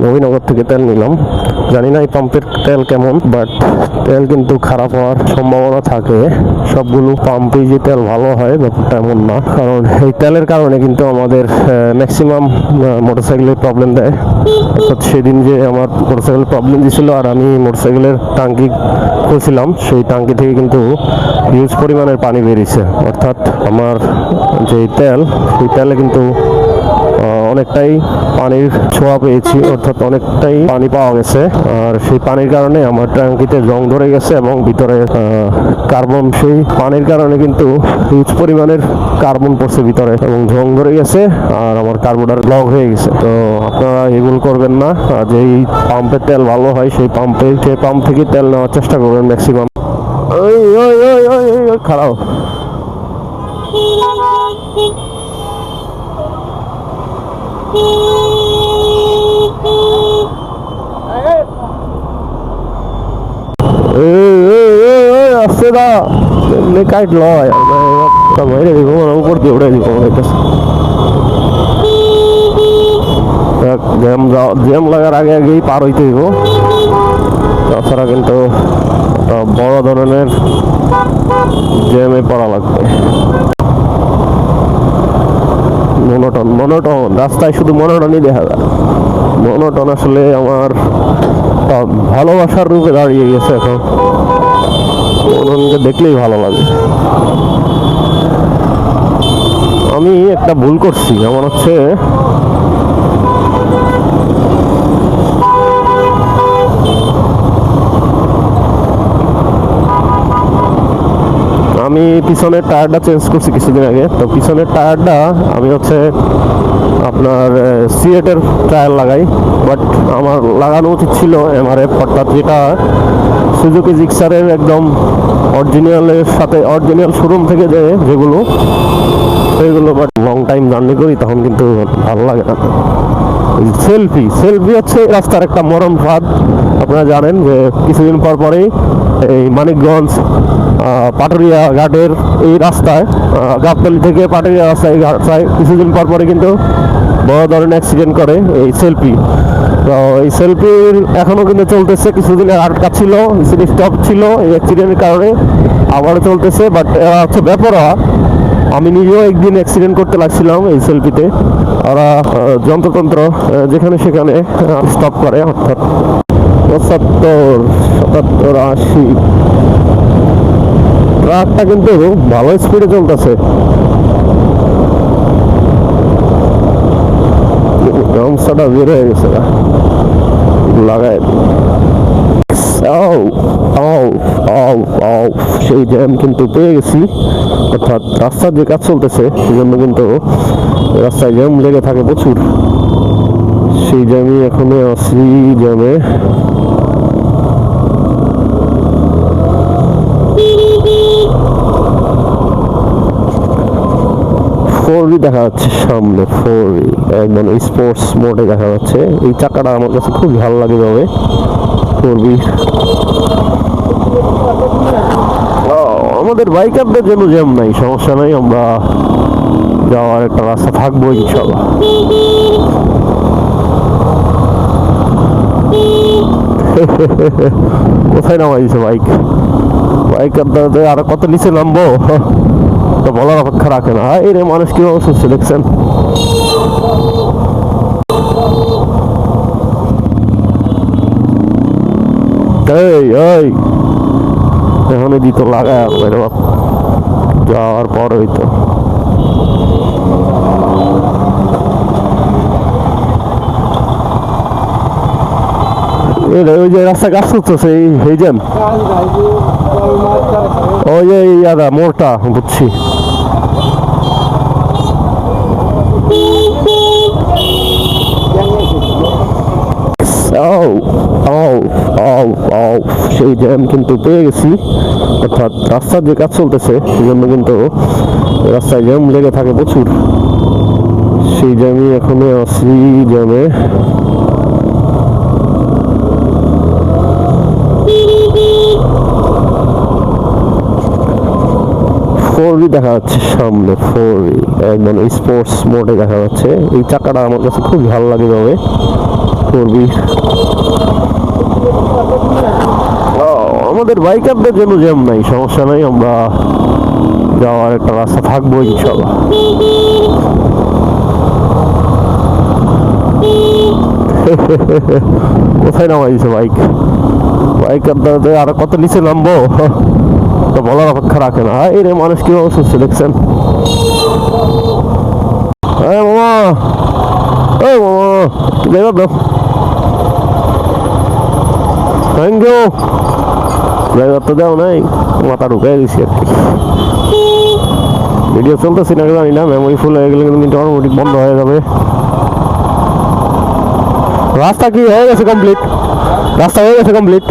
নবীনগর থেকে তেল নিলাম। জানি না এই পাম্পের তেল কেমন, বাট তেল কিন্তু খারাপ হওয়ার সম্ভাবনা থাকে। সবগুলো পাম্পে যে তেল ভালো হয় ব্যাপারটা এমন না, কারণ এই তেলের কারণে কিন্তু আমাদের ম্যাক্সিমাম মোটরসাইকেলের প্রবলেম দেয়। অর্থাৎ সেদিন যে আমার মোটরসাইকেল প্রবলেম দিয়েছিল আর আমি মোটরসাইকেলের টাঙ্কি খুলছিলাম, সেই টাঙ্কি থেকে কিন্তু হিউজ পরিমাণের পানি বেরিয়েছে। অর্থাৎ আমার যে তেল, সেই তেলে কিন্তু অনেকটাই পানির ছোঁয়া পেয়েছি, অর্থাৎ অনেকটাই পানি পাওয়া গেছে। আর সেই পানির কারণে আমার ট্যাঙ্কিতে জং ধরে গেছে এবং ভিতরে কার্বন, সেই পানির কারণে কিন্তু হিউজ পরিমাণের কার্বন পড়ছে ভিতরে এবং জং ধরে গেছে আর আমার কার্বোরেটর ব্লক হয়ে গেছে। তো আপনারা এগুলো করবেন না। যেই পাম্পের তেল ভালো হয় সেই পাম্প থেকে তেল নেওয়ার চেষ্টা করবেন ম্যাক্সিমাম। ওই ওই ওই ওই ওই খারাপ আসছে না, কাইট লয় মেরে দিব, উপর দিয়ে উড়ে দিব। জ্যাম লাগার আগে আগেই পার হইতে দিব, তাছাড়া কিন্তু বড় ধরনের জ্যামে পড়া লাগবে। মনোটন রাস্তায় শুধু মনোটনই দেখা যায়। মনোটন আসলে আমার ভালোবাসার রূপে দাঁড়িয়ে গেছে এখন। মনোটনকে দেখলেই ভালো লাগে। আমি একটা ভুল করছি, আমার হচ্ছে আমি পিছনের টায়ারটা চেঞ্জ করছি কিছুদিন আগে। তো পিছনের টায়ারটা আমি হচ্ছে আপনার সিএটের টায়ার লাগাই, বাট আমার লাগানো উচিত ছিল এমআরএফ, অর্থাৎ যেটা সুজুকি জিক্সারের একদম অরিজিনালের সাথে, অরিজিনাল শোরুম থেকে যেগুলো সেগুলো। বাট লং টাইম জার্নি করি তখন কিন্তু ভালো লাগে না। সেলফি হচ্ছে রাস্তার একটা মরণ ফাঁদ। আপনারা জানেন যে কিছুদিন পর পরেই এই মানিকগঞ্জ পাটুরিয়া ঘাটের এই রাস্তায়, গাবতলী থেকে পাটুরিয়া রাস্তায় কিছুদিন পর পরে কিন্তু বড় ধরনের অ্যাক্সিডেন্ট করে এই সেলফি। তো এই সেলফির এখনও কিন্তু চলতেছে। কিছুদিন আটকা ছিল, স্টপ ছিল এই অ্যাক্সিডেন্টের কারণে, আবারও চলতেছে। বাট এরা হচ্ছে বেপরোয়া। আমি নিজেও একদিন অ্যাক্সিডেন্ট করতে লাগছিলাম এই সেলফিতে। ওরা যন্ত্রতন্ত্র যেখানে সেখানে স্টপ করে, অর্থাৎ 75, 77, 80। ট্রাকটা কিন্তু ভালো স্পিডে চলতেছে। গামছাটা বের হয়ে গেছে লাগায়। সেই জ্যাম কিন্তু পেয়ে গেছি, অর্থাৎ রাস্তার যে কাজ চলতেছে সেজন্য কিন্তু রাস্তায় জ্যাম লেগে থাকে প্রচুর। সেই জ্যামই এখনো আছি, জ্যামে ফোরবি দেখা যাচ্ছে সামনে, ফোরবি একদম স্পোর্টস মোডে দেখা যাচ্ছে। এই চাকাটা আমার কাছে খুব ভালো লাগে তবে ফোরবি। আমাদের বাইকারদের জন্য জ্যাম নাই, সমস্যা নাই, আমরা যাওয়ার একটা রাস্তা থাকবো ইনশাআল্লাহ। কোথায় নামাই দিছে বাইকারদের? আর কত নিচে নামবো তো বলার অপেক্ষা রাখে না। এই রে মানুষ কি অবস্থা দেখছেন? এখনই দিত লাগায় যাওয়ার পর হইতো। ওই যে রাস্তা কাজ করতেছে এই জ্যাম, ওই যে ইয়াদা মোড়টা বুঝছি। সেই জ্যাম কিন্তু পেয়ে গেছি, অর্থাৎ রাস্তার যে কাজ চলতেছে সেজন্য কিন্তু রাস্তায় জ্যাম লেগে থাকে প্রচুর। সেই জ্যামই এখনো আছি, জ্যামে ফোরবি দেখা যাচ্ছে সামনে, ফোরবি একদম স্পোর্টস মোডে দেখা যাচ্ছে। এই চাকাটা আমার কাছে খুব ভালো লাগে তবে করবি। আমাদের বাইকারদের জন্য জ্যাম নাই, সমস্যা নাই, আমরা যাওয়ার একটা রাস্তা থাকবো ইনশাল্লাহ। কোথায় নামাই দিছে বাইক? বাইকারদের আর কত নিচে নামবো তো বলার অপেক্ষা রাখে না। এই রে মানুষ কি অবস্থা দেখছেন? মামা, এই মামা যাইবা দাও, থ্যাংক ইউ। ড্রাইভার তো দেও নাই, মাথা ঢুকাই দিছি আর কি। ভিডিও চলতেছি না জানি না, মেমোরি ফুল হয়ে গেলে কিন্তু অটোমেটিক বন্ধ হয়ে যাবে। রাস্তা কি হয়ে গেছে কমপ্লিট? রাস্তা হয়ে গেছে কমপ্লিট।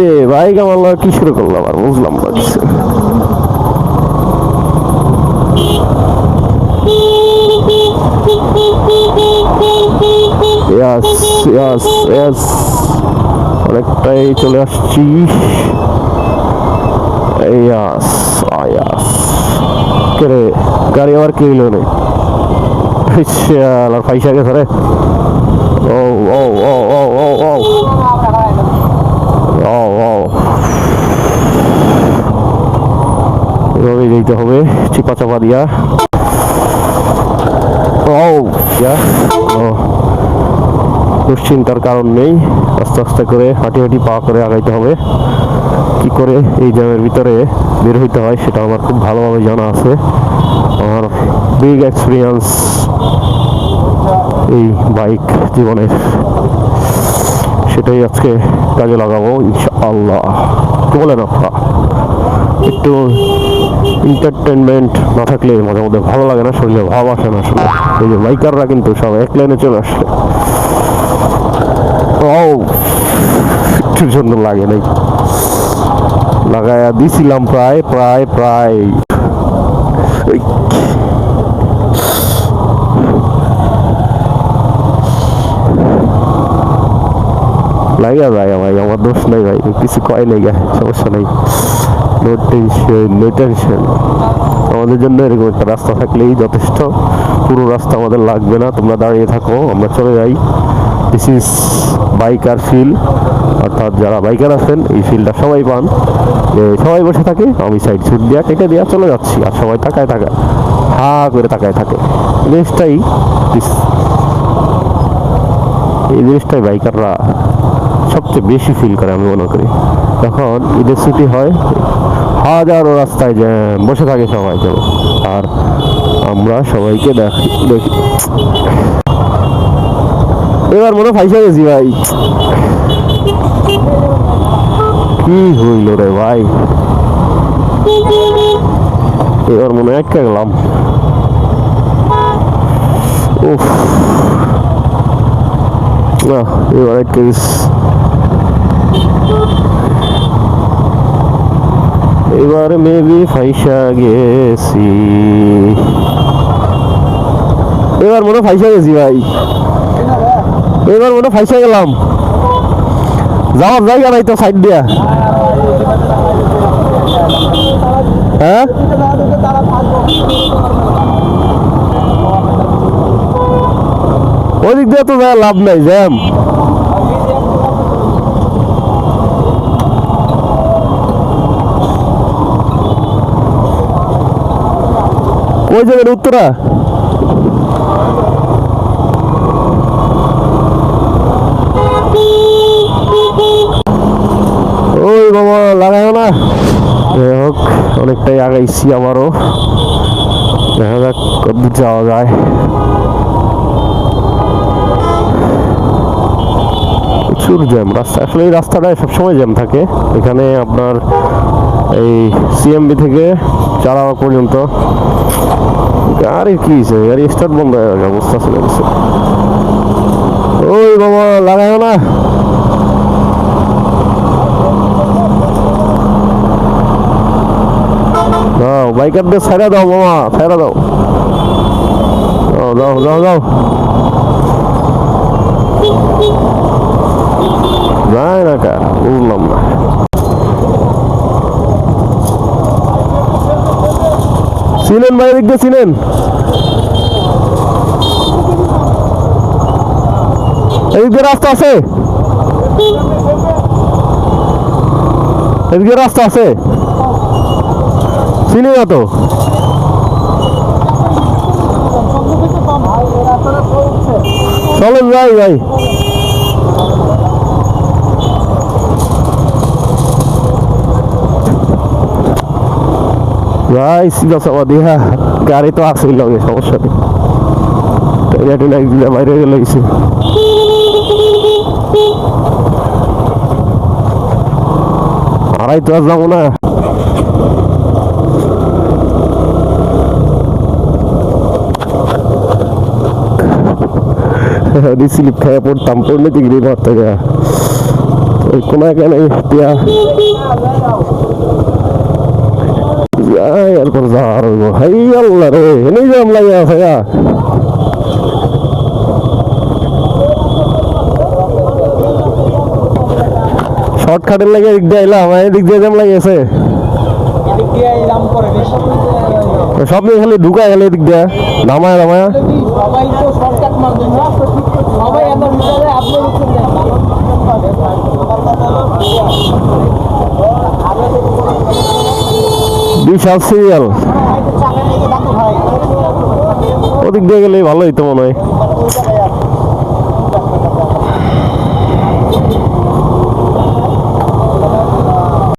রে বাইক আমার কি শুরু করলাম আর বুঝলাম না কিছু। অনেকটাই চলে আসছি। রে গাড়ি আবার কি হইল নেই? পয়সা গেছে রে। ও ও ও ও ও ও এভাবে যেতে হবে চিপা চাপা দিয়া। দুশ্চিন্তার কারণ নেই, আস্তে আস্তে করে হাঁটি হাঁটি পা করে আগাইতে হবে। কি করে এই জ্যামের ভিতরে বের হইতে হয় সেটা আমার খুব ভালোভাবে জানা আছে। আমার বিগ এক্সপিরিয়েন্স এই বাইক জীবনের, সেটাই আজকে কাজে লাগাবো ইনশাআল্লাহ। কি বলেন আপনারা? একটু এন্টারটেনমেন্ট না থাকলে মাঝে মধ্যে ভালো লাগে না, শরীরে ভাব আসে না। আসলে এই যে বাইকাররা কিন্তু সব এক লাইনে চলে আসছে। একটুর জন্য লাগে নাই, লাগাইয়া দিছিলাম প্রায় প্রায় প্রায় লাগিয়া যায় ভাই, আমার দোষ নাই ভাই, কিছু কয় নেই, সমস্যা নেই। No tension, no tension. আমাদের জন্য এরকম একটা রাস্তা থাকলেই যথেষ্ট। পুরো রাস্তা আমাদের লাগবে না, তোমরা দাঁড়িয়ে থাকো, আমরা চলে যাই। দিস ইজ বাইকার ফিল, অর্থাৎ যারা বাইকার আছেন এই ফিলটা সবাই পান। সবাই বসে থাকে, আমি সাইড সুট দিয়া কেটে দিয়া চলে যাচ্ছি, আর সবাই তাকায় থাকে, হা করে তাকায় থাকে। এই জিনিসটাই বাইকাররা সবচেয়ে বেশি ফিল করে আমি মনে করি। যখন ঈদের ছুটি হয় হাজারো রাস্তায় বসে থাকে সবাই, যেন আর আমরা সবাইকে দেখি। এবার মনে ফাইসা গেছি ভাই, কি হইল রে ভাই, এবার মনে আটকে গেলাম। উফ, না এবার আটকে গেছি। এবার মেবি ফাইসা গেছি, এবার মনে ফাইসা গেছি ভাই, এবার মনে ফাইসা গেলাম। যাওয়ার জায়গা নাই তো সাইড দিয়া। হ্যাঁ ওই দিক দিয়ে তো যাওয়ার লাভ নাই, জ্যাম। ওই জায়গার উত্তরা ওই বাবা লাগাও না। যাই হোক অনেকটাই আগাইছি, আবারও দেখা যাক কতদূর যাওয়া যায়। প্রচুর জ্যাম রাস্তা, আসলে এই রাস্তাটায় সবসময় জ্যাম থাকে। এখানে আপনার এই সিএমবি থেকে চালাওয়া পর্যন্ত গাড়ি কি গাড়ি স্টার্ট বন্ধ হয়ে গেছে, অবস্থা চলে গেছে। ওই বাবা লাগাও না। বাইকারদের ছাইড়া দাও মামা, ছাইড়া দাও, যাও যাও যাও। যায় না কা, বুঝলাম না। চিনেন ভাই, এদিক দিয়ে চিনেন? এদিক দিয়ে রাস্তা আছে? এদিকে রাস্তা আছে? চিনি না তো। চলেন যাই ভাই। ভাই সিধা সবা দিয়া গাড়ি তো আসেই লগে, সমস্যা নেই। বাইরে গেলে গেছি। আড়াই তো আর যাবো না। স্লিপ খেয়ে পড়তাম, পড়লে ডিগ্রি ঘর থেকে ওই কোনো এখানে দিয়া এরপর যাওয়ার হইব। হাই আল্লাহ রে, এনেই জাম লাগে আছে। শর্টকাটের লাগে এদিক দিয়ে এলাম, এদিক দিয়ে জ্যাম লাগিয়েছে। সব নিয়ে খালি ঢুকায় গেলে এদিক দিয়ে নামায় নামায়। বিশাল সিরিয়াল, ওদিক দিয়ে গেলে ভালো হইতো মনে হয়।